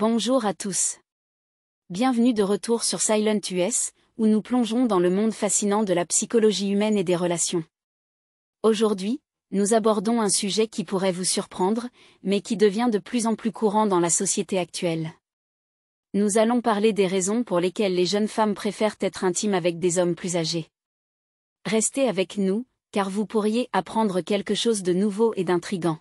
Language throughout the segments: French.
Bonjour à tous. Bienvenue de retour sur Silent US, où nous plongeons dans le monde fascinant de la psychologie humaine et des relations. Aujourd'hui, nous abordons un sujet qui pourrait vous surprendre, mais qui devient de plus en plus courant dans la société actuelle. Nous allons parler des raisons pour lesquelles les jeunes femmes préfèrent être intimes avec des hommes plus âgés. Restez avec nous, car vous pourriez apprendre quelque chose de nouveau et d'intrigant.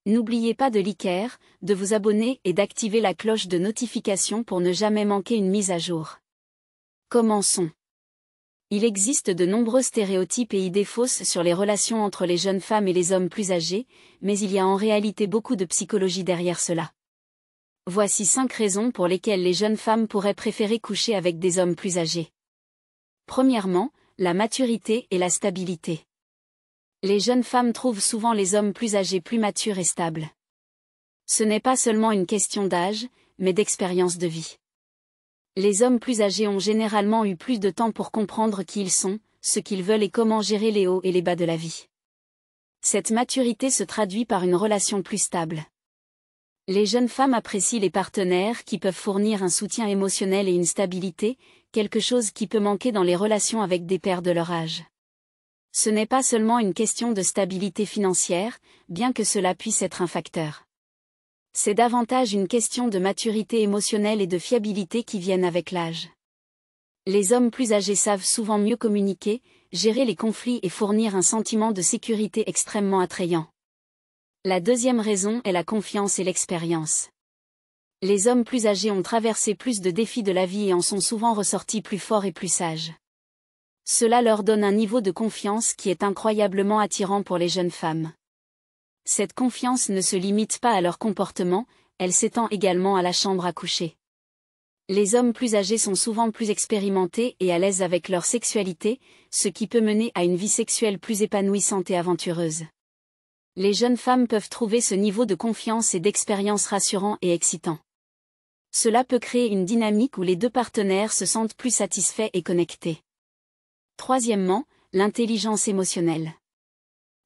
N'oubliez pas de liker, de vous abonner et d'activer la cloche de notification pour ne jamais manquer une mise à jour. Commençons. Il existe de nombreux stéréotypes et idées fausses sur les relations entre les jeunes femmes et les hommes plus âgés, mais il y a en réalité beaucoup de psychologie derrière cela. Voici 5 raisons pour lesquelles les jeunes femmes pourraient préférer coucher avec des hommes plus âgés. Premièrement, la maturité et la stabilité. Les jeunes femmes trouvent souvent les hommes plus âgés plus matures et stables. Ce n'est pas seulement une question d'âge, mais d'expérience de vie. Les hommes plus âgés ont généralement eu plus de temps pour comprendre qui ils sont, ce qu'ils veulent et comment gérer les hauts et les bas de la vie. Cette maturité se traduit par une relation plus stable. Les jeunes femmes apprécient les partenaires qui peuvent fournir un soutien émotionnel et une stabilité, quelque chose qui peut manquer dans les relations avec des pairs de leur âge. Ce n'est pas seulement une question de stabilité financière, bien que cela puisse être un facteur. C'est davantage une question de maturité émotionnelle et de fiabilité qui viennent avec l'âge. Les hommes plus âgés savent souvent mieux communiquer, gérer les conflits et fournir un sentiment de sécurité extrêmement attrayant. La deuxième raison est la confiance et l'expérience. Les hommes plus âgés ont traversé plus de défis de la vie et en sont souvent ressortis plus forts et plus sages. Cela leur donne un niveau de confiance qui est incroyablement attirant pour les jeunes femmes. Cette confiance ne se limite pas à leur comportement, elle s'étend également à la chambre à coucher. Les hommes plus âgés sont souvent plus expérimentés et à l'aise avec leur sexualité, ce qui peut mener à une vie sexuelle plus épanouissante et aventureuse. Les jeunes femmes peuvent trouver ce niveau de confiance et d'expérience rassurant et excitant. Cela peut créer une dynamique où les deux partenaires se sentent plus satisfaits et connectés. Troisièmement, l'intelligence émotionnelle.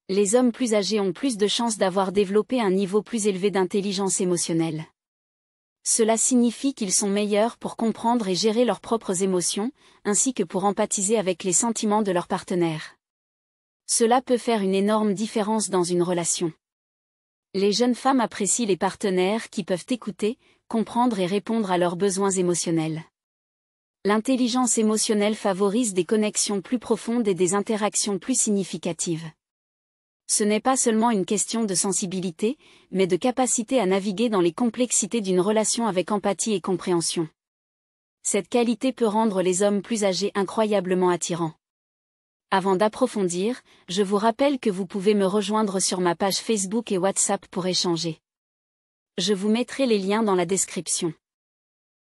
Les hommes plus âgés ont plus de chances d'avoir développé un niveau plus élevé d'intelligence émotionnelle. Cela signifie qu'ils sont meilleurs pour comprendre et gérer leurs propres émotions, ainsi que pour empathiser avec les sentiments de leur partenaire. Cela peut faire une énorme différence dans une relation. Les jeunes femmes apprécient les partenaires qui peuvent écouter, comprendre et répondre à leurs besoins émotionnels. L'intelligence émotionnelle favorise des connexions plus profondes et des interactions plus significatives. Ce n'est pas seulement une question de sensibilité, mais de capacité à naviguer dans les complexités d'une relation avec empathie et compréhension. Cette qualité peut rendre les hommes plus âgés incroyablement attirants. Avant d'approfondir, je vous rappelle que vous pouvez me rejoindre sur ma page Facebook et WhatsApp pour échanger. Je vous mettrai les liens dans la description.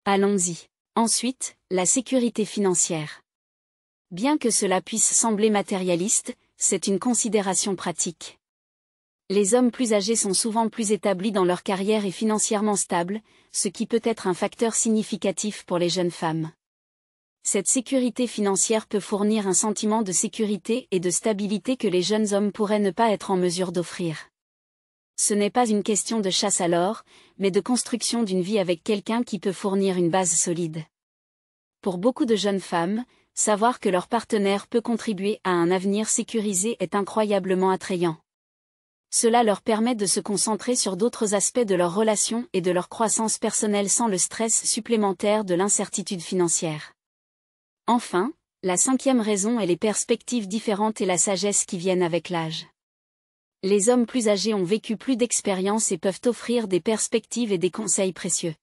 Allons-y. Ensuite, la sécurité financière. Bien que cela puisse sembler matérialiste, c'est une considération pratique. Les hommes plus âgés sont souvent plus établis dans leur carrière et financièrement stables, ce qui peut être un facteur significatif pour les jeunes femmes. Cette sécurité financière peut fournir un sentiment de sécurité et de stabilité que les jeunes hommes pourraient ne pas être en mesure d'offrir. Ce n'est pas une question de chasse à l'or, mais de construction d'une vie avec quelqu'un qui peut fournir une base solide. Pour beaucoup de jeunes femmes, savoir que leur partenaire peut contribuer à un avenir sécurisé est incroyablement attrayant. Cela leur permet de se concentrer sur d'autres aspects de leur relation et de leur croissance personnelle sans le stress supplémentaire de l'incertitude financière. Enfin, la 5e raison est les perspectives différentes et la sagesse qui viennent avec l'âge. Les hommes plus âgés ont vécu plus d'expériences et peuvent offrir des perspectives et des conseils précieux.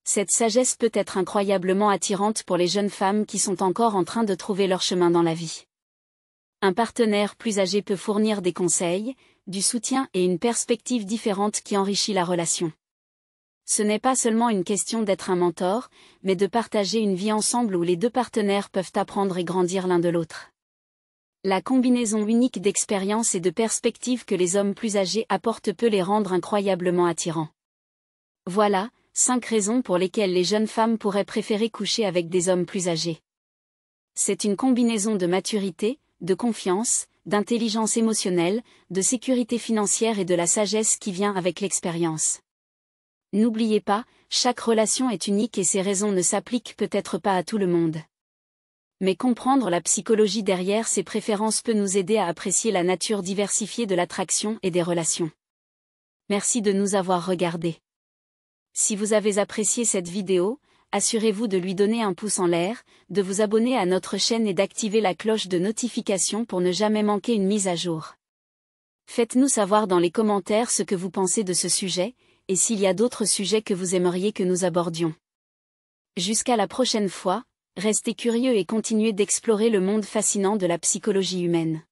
Cette sagesse peut être incroyablement attirante pour les jeunes femmes qui sont encore en train de trouver leur chemin dans la vie. Un partenaire plus âgé peut fournir des conseils, du soutien et une perspective différente qui enrichit la relation. Ce n'est pas seulement une question d'être un mentor, mais de partager une vie ensemble où les deux partenaires peuvent apprendre et grandir l'un de l'autre. La combinaison unique d'expériences et de perspectives que les hommes plus âgés apportent peut les rendre incroyablement attirants. Voilà, 5 raisons pour lesquelles les jeunes femmes pourraient préférer coucher avec des hommes plus âgés. C'est une combinaison de maturité, de confiance, d'intelligence émotionnelle, de sécurité financière et de la sagesse qui vient avec l'expérience. N'oubliez pas, chaque relation est unique et ses raisons ne s'appliquent peut-être pas à tout le monde. Mais comprendre la psychologie derrière ces préférences peut nous aider à apprécier la nature diversifiée de l'attraction et des relations. Merci de nous avoir regardés. Si vous avez apprécié cette vidéo, assurez-vous de lui donner un pouce en l'air, de vous abonner à notre chaîne et d'activer la cloche de notification pour ne jamais manquer une mise à jour. Faites-nous savoir dans les commentaires ce que vous pensez de ce sujet, et s'il y a d'autres sujets que vous aimeriez que nous abordions. Jusqu'à la prochaine fois, restez curieux et continuez d'explorer le monde fascinant de la psychologie humaine.